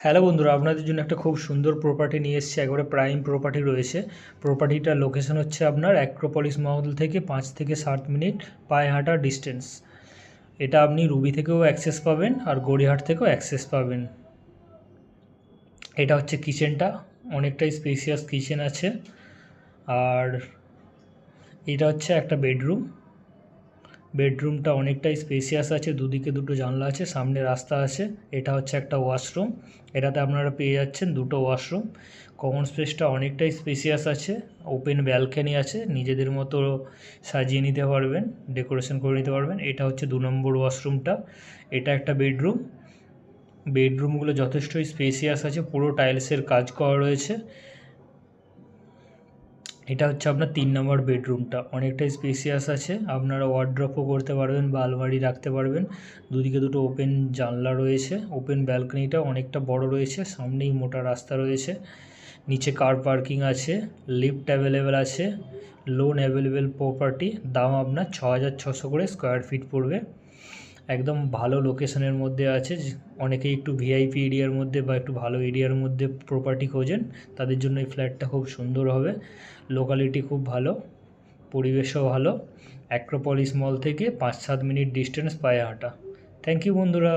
Hello বন্ধুরা, আপনাদের জন্য একটা খুব সুন্দর প্রপার্টি নিয়ে এসেছি। একবারে প্রাইম প্রপার্টি রয়েছে। প্রপার্টিটার লোকেশন হচ্ছে আপনার অ্যাক্রোপলিস মহল থেকে 5 থেকে 7 মিনিট পায়ে হাঁটা ডিস্টেন্স। এটা আপনি রুবি থেকেও অ্যাক্সেস পাবেন আর গড়িয়াহাট থেকেও অ্যাক্সেস পাবেন। এটা হচ্ছে কিচেনটা, অনেকটাই স্পেসিয়াস কিচেন আছে। আর এটা হচ্ছে একটা বেডরুম। বেডরুমটা অনেকটাই স্পেসিয়াস আছে, দুদিকে দুটো জানলা আছে, সামনে রাস্তা আছে। এটা হচ্ছে একটা ওয়াশরুম, এটাতে আপনারা পেয়ে যাচ্ছেন দুটো ওয়াশরুম। কমন স্পেসটা অনেকটাই স্পেসিয়াস আছে, ওপেন ব্যালকনি আছে, নিজেদের মতো সাজিয়ে নিতে পারবেন, ডেকোরেশন করে নিতে পারবেন। এটা হচ্ছে 2 নম্বর ওয়াশরুমটা। এটা একটা বেডরুম। বেডরুমগুলো যথেষ্টই স্পেসিয়াস আছে, পুরো টাইলসের কাজ করা রয়েছে। এটা হচ্ছে আপনার 3 নম্বর বেডরুমটা, অনেকটাই স্পেসিয়াস আছে, আপনারা ওয়ার্ড্রপও করতে পারবেন বা আলমারি রাখতে পারবেন। দুদিকে দুটো ওপেন জানলা রয়েছে, ওপেন ব্যালকনিটা অনেকটা বড় রয়েছে, সামনেই মোটা রাস্তা রয়েছে, নিচে কার পার্কিং আছে, লিফট অ্যাভেলেবেল আছে। লোন অ্যাভেলেবেল প্রপার্টি, দাম আপনার 6,600 করে স্কোয়ার ফিট পড়বে। একদম ভালো লোকেশনের মধ্যে আছে। অনেকেই একটু ভিআইপি এরিয়ার মধ্যে বা একটু ভালো এরিয়ার মধ্যে প্রপার্টি খোঁজেন, তাদের জন্য এই ফ্ল্যাটটা খুব সুন্দর হবে। লোকালিটি খুব ভালো, পরিবেশও ভালো। অ্যাক্রোপলিস মল থেকে 5-7 মিনিট ডিস্টেন্স পায়ে হাঁটা। থ্যাংক ইউ বন্ধুরা।